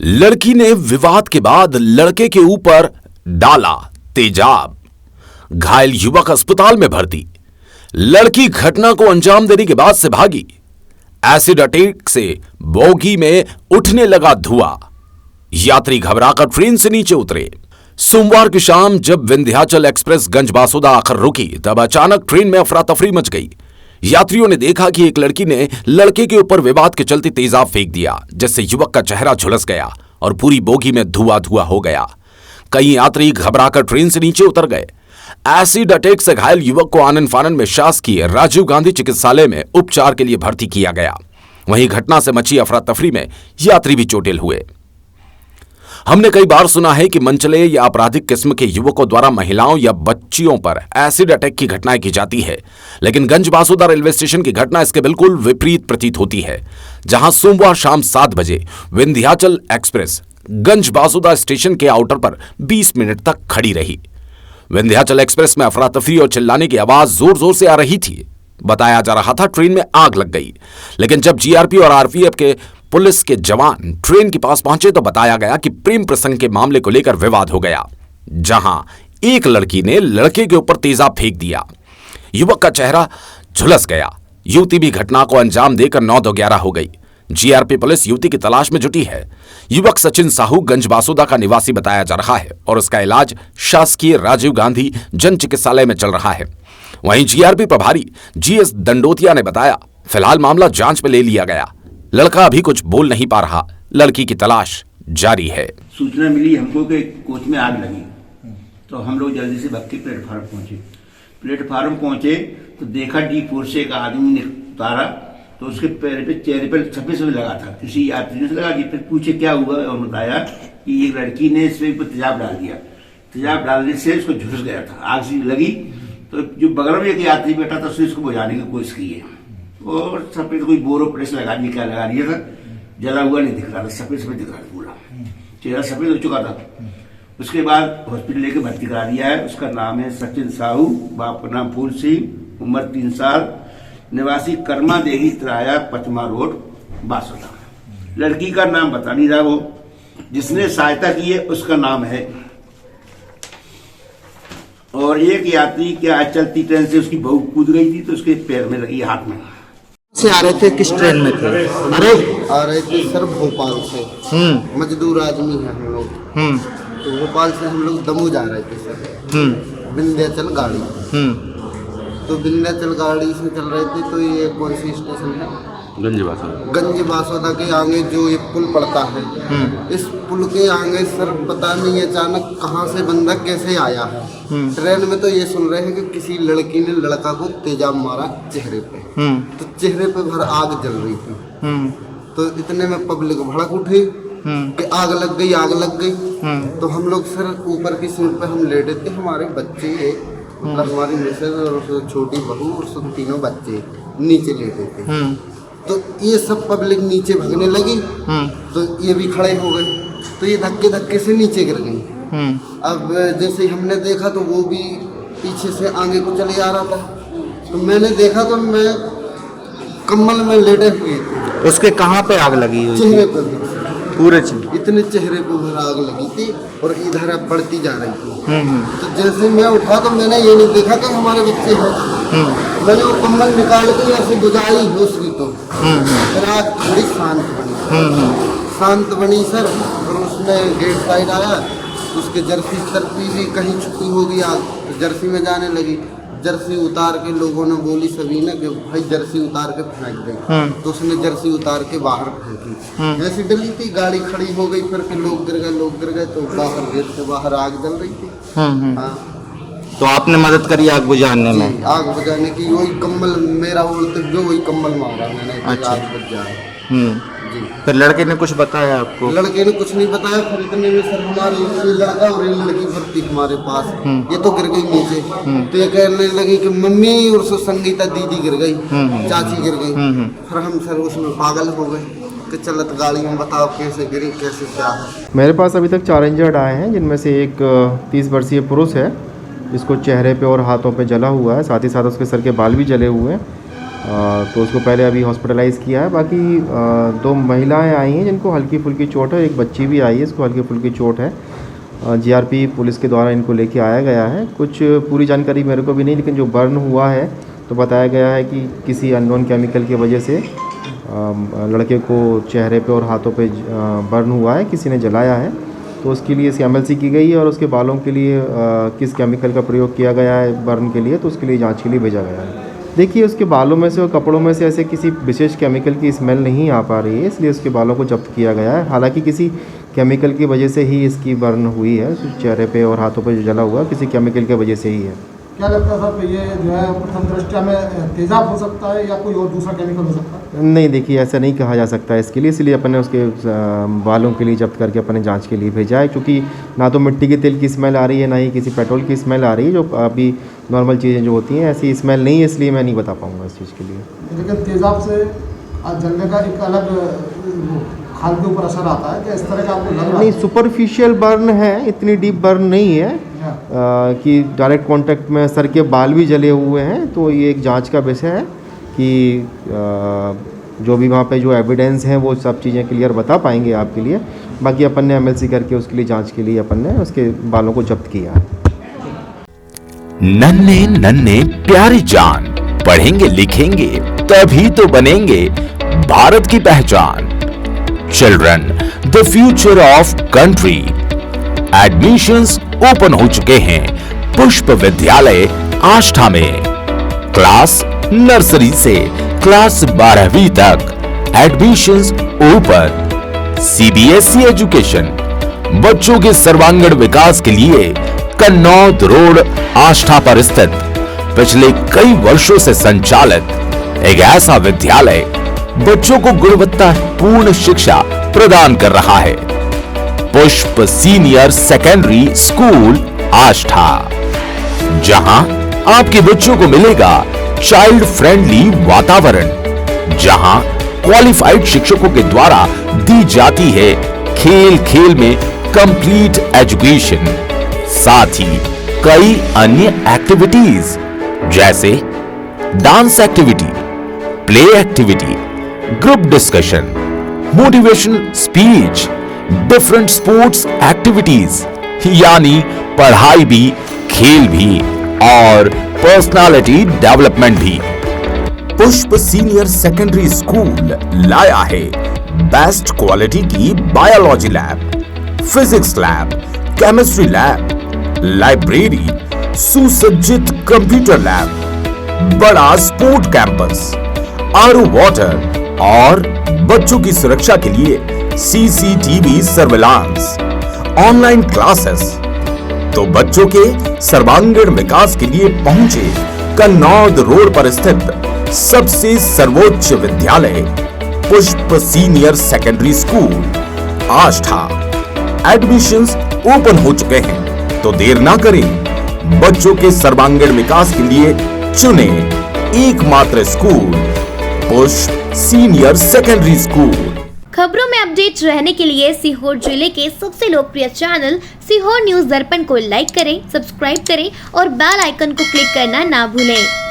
लड़की ने विवाद के बाद लड़के के ऊपर डाला तेजाब, घायल युवक अस्पताल में भर्ती। लड़की घटना को अंजाम देने के बाद से भागी। एसिड अटैक से बोगी में उठने लगा धुआं। यात्री घबराकर ट्रेन से नीचे उतरे। सोमवार की शाम जब विंध्याचल एक्सप्रेस गंजबासोदा आकर रुकी तब अचानक ट्रेन में अफरा तफरी मच गई। यात्रियों ने देखा कि एक लड़की ने लड़के के ऊपर विवाद के चलते तेजाब फेंक दिया, जिससे युवक का चेहरा झुलस गया और पूरी बोगी में धुआं धुआं हो गया। कई यात्री घबराकर ट्रेन से नीचे उतर गए। एसिड अटैक से घायल युवक को आनन फानन में शासकीय राजीव गांधी चिकित्सालय में उपचार के लिए भर्ती किया गया। वहीं घटना से मची अफरा तफरी में यात्री भी चोटिल हुए। हमने कई बार सुना है कि मनचले या आपराधिक किस्म के युवकों द्वारा महिलाओं या बच्चियों पर एसिड अटैक की घटनाएं की जाती है, लेकिन गंजबासोदा रेलवे स्टेशन की घटना इसके बिल्कुल विपरीत प्रतीत होती है, जहां सोमवार शाम 7 बजे विंध्याचल एक्सप्रेस गंजबासोदा स्टेशन के आउटर पर 20 मिनट तक खड़ी रही। विंध्याचल एक्सप्रेस में अफरा तफरी और चिल्लाने की आवाज जोर जोर से आ रही थी। बताया जा रहा था ट्रेन में आग लग गई, लेकिन जब जीआरपी और आरपीएफ के पुलिस के जवान ट्रेन के पास पहुंचे तो बताया गया कि प्रेम प्रसंग के मामले को लेकर विवाद हो गया, जहां एक लड़की ने लड़के के ऊपर तेजाब फेंक दिया। युवक का चेहरा झुलस गया। युवती भी घटना को अंजाम देकर 9-11 हो गई। जीआरपी पुलिस युवती की तलाश में जुटी है। युवक सचिन साहू गंजबासोदा का निवासी बताया जा रहा है और उसका इलाज शासकीय राजीव गांधी जन चिकित्सालय में चल रहा है। वहीं जीआरपी प्रभारी जीएस दंडोतिया ने बताया, फिलहाल मामला जांच में ले लिया गया। लड़का अभी कुछ बोल नहीं पा रहा। लड़की की तलाश जारी है। सूचना मिली हमको कि कोच में आग लगी, तो हम लोग जल्दी से भाग के प्लेटफार्म पहुंचे तो देखा D4 से एक आदमी ने उतारा, तो उसके पैर पे चेहरे पे सफेद लगा था। किसी यात्री ने लगा, फिर पूछे क्या हुआ और बताया कि एक लड़की ने इसमें तेजाब डाल दिया। तेजाब डालने से उसको झुलस गया था, आग सी लगी। तो जो बगल में एक यात्री बैठा था उसने इसको बुझाने की कोशिश की है और सफेद कोई बोरो प्रेस लगा दिया था, जला हुआ नहीं दिख रहा था, सफेद दिख रहा था, पूरा चेहरा सफेद हो चुका था। उसके बाद हॉस्पिटल लेके भर्ती करा दिया है। उसका नाम है सचिन साहू, बाप का नाम फूल सिंह, उम्र 3 साल, निवासी कर्मा देही तिराया पचमा रोड बासोदा। लड़की का नाम बता नहीं रहा, वो जिसने सहायता की है उसका नाम है। और एक यात्री क्या चलती ट्रेन से उसकी बहू कूद गई थी तो उसके पैर में लगी, हाथ में। से आ रहे थे, किस ट्रेन में थे? आ रहे थे सर भोपाल से। मजदूर आदमी है हम लोग। तो भोपाल से हम लोग दमोह जा रहे थे सर, विंध्याचल गाड़ी। तो विंध्याचल गाड़ी से चल रहे थे। तो ये कौन सी स्टेशन है? गंजबासोदा के आगे जो ये पुल पड़ता है, इस पुल के आगे सर पता नहीं अचानक कहाँ से बंदा कैसे आया है। ट्रेन में तो ये सुन रहे हैं कि किसी लड़की ने लड़का को तेजाब मारा चेहरे पे। तो चेहरे पे भर आग जल रही थी। तो इतने में पब्लिक भड़क उठी कि आग लग गई, आग लग गई। तो हम लोग सर ऊपर की सीट पे हम लेटे थे, हमारे बच्चे मतलब हमारी मिसेज और छोटी बहू और सब तीनों बच्चे नीचे लेटे थे। तो ये सब पब्लिक नीचे भागने लगी, तो ये भी खड़े हो गए। तो ये धक्के धक्के से नीचे गिर गई। अब जैसे हमने देखा तो वो भी पीछे से आगे को चले आ रहा था। तो मैंने देखा तो मैं कम्बल में लेटे हुए थे। उसके कहाँ पे आग लगी हुई? चेहरे पर, पूरे इतने चेहरे पे भर आग लगी थी और इधर अब बढ़ती जा रही थी। तो जैसे मैं उठा तो मैंने ये नहीं देखा कि हमारे बच्चे हैं। मैंने वो कम्बल निकाल के ऐसे बुझाई उसकी। तो फिर आग थोड़ी शांत बनी सर। और उसमें गेट साइड आया, उसके जर्सी तरफी भी कहीं छुपी होगी आग, तो जर्सी में जाने लगी। जर्सी उतार के लोगों ने बोली सभी ने कि भाई जर्सी उतार के फेंक दे। तो उसने जर्सी उतार के बाहर फेंकी। ऐसी डली थी, गाड़ी खड़ी हो गई, फिर के लोग गिर गए। तो बाहर गेट से बाहर आग जल रही थी। हाँ। तो आपने मदद करी आग बुझाने में? आग बुझाने की वही कम्बल मेरा बोलते जो वही कम्बल मारा मैंने। अच्छा। आग बुझ जाए। जी। फिर लड़के ने कुछ बताया आपको? लड़के ने कुछ नहीं बताया। फिर इतने में सर हमारे लड़का और ये लड़की भर्ती हमारे पास, ये तो गिर गई नीचे। तो ये कहने लगी कि मम्मी और संगीता दीदी गिर गई, चाची गिर गई। फिर हम सर उसमें पागल हो गए कि चलत गाड़ी में बताओ कैसे गिरी, कैसे क्या है। मेरे पास अभी तक 4 इंजर्ड आए हैं, जिनमें से एक 30 वर्षीय पुरुष है जिसको चेहरे पे और हाथों पे जला हुआ है, साथ ही साथ उसके सर के बाल भी जले हुए हैं। तो उसको पहले अभी हॉस्पिटलाइज़ किया है। बाकी 2 महिलाएं आई हैं जिनको हल्की फुल्की चोट है, एक बच्ची भी आई है, इसको हल्की फुल्की चोट है। जीआरपी पुलिस के द्वारा इनको लेके आया गया है। कुछ पूरी जानकारी मेरे को भी नहीं, लेकिन जो बर्न हुआ है तो बताया गया है कि किसी अननोन केमिकल की वजह से लड़के को चेहरे पे और हाथों पे बर्न हुआ है, किसी ने जलाया है। तो उसके लिए इसकी एमएलसी की गई है और उसके बालों के लिए किस केमिकल का प्रयोग किया गया है बर्न के लिए, तो उसके लिए जांच के लिए भेजा गया है। देखिए, उसके बालों में से और कपड़ों में से ऐसे किसी विशेष केमिकल की स्मेल नहीं आ पा रही है, इसलिए उसके बालों को जब्त किया गया है। हालांकि किसी केमिकल की वजह से ही इसकी बर्न हुई है, चेहरे पे और हाथों पे जो जला हुआ किसी केमिकल की वजह से ही है। क्या लगता है सर, ये जो है प्रथम दृष्टया में तेजाब हो सकता है या कोई और दूसरा केमिकल हो सकता है? नहीं, देखिए ऐसा नहीं कहा जा सकता है इसके लिए, इसलिए अपन ने उसके बालों के लिए जब्त करके अपने जांच के लिए भेजा है। क्योंकि ना तो मिट्टी के तेल की स्मेल आ रही है, ना ही किसी पेट्रोल की स्मेल आ रही है, जो अभी नॉर्मल चीज़ें जो होती हैं ऐसी स्मेल नहीं है, इसलिए मैं नहीं बता पाऊँगा इस चीज़ के लिए। लेकिन तेजाब से जलने का एक अलग खाल के ऊपर असर आता है, क्या इस तरह का आपको लग रहा नहीं, है? सुपरफिशियल बर्न है, इतनी डीप बर्न नहीं है कि डायरेक्ट कांटेक्ट में सर के बाल भी जले हुए हैं। तो ये एक जांच का विषय है कि जो भी वहाँ पे जो एविडेंस हैं वो सब चीज़ें क्लियर बता पाएंगे आपके लिए। बाकी अपन ने एमएलसी करके उसके लिए जांच के लिए अपन ने उसके बालों को जब्त किया है। नन्हे नन्हे प्यारी जान, पढ़ेंगे लिखेंगे तभी तो बनेंगे भारत की पहचान। Children the future of country. Admissions open हो चुके हैं पुष्प विद्यालय आष्ठा में। क्लास नर्सरी से क्लास 12वीं तक एडमिशंस ओपन। सीबीएसई एजुकेशन बच्चों के सर्वांगीण विकास के लिए कन्नौद रोड आष्ठा पर स्थित पिछले कई वर्षों से संचालित एक ऐसा विद्यालय बच्चों को गुणवत्तापूर्ण शिक्षा प्रदान कर रहा है। पुष्प सीनियर सेकेंडरी स्कूल आष्ठा, जहां आपके बच्चों को मिलेगा चाइल्ड फ्रेंडली वातावरण, जहां क्वालिफाइड शिक्षकों के द्वारा दी जाती है खेल खेल में कंप्लीट एजुकेशन। साथ ही कई अन्य एक्टिविटीज जैसे dance activity, play activity, group discussion, motivation speech, different sports activities, यानी पढ़ाई भी, खेल भी और पर्सनालिटी डेवलपमेंट भी। पुष्प सीनियर सेकेंडरी स्कूल लाया है बेस्ट क्वालिटी की biology lab, physics lab, chemistry lab, library, सुसज्जित कंप्यूटर लैब, बड़ा स्पोर्ट कैंपस, आरओ वाटर और बच्चों की सुरक्षा के लिए सीसीटीवी सर्विलांस, ऑनलाइन क्लासेस। तो बच्चों के सर्वांगीण विकास के लिए पहुंचे कन्नौद रोड पर स्थित सबसे सर्वोच्च विद्यालय Pushp senior secondary school Ashta. Admissions open हो चुके हैं, तो देर ना करें। बच्चों के सर्वांगीण विकास के लिए चुने एकमात्र स्कूल पुष्प सीनियर सेकेंडरी स्कूल। खबरों में अपडेट रहने के लिए सीहोर जिले के सबसे लोकप्रिय चैनल सीहोर न्यूज दर्पण को लाइक करें, सब्सक्राइब करें और बेल आइकन को क्लिक करना ना भूलें।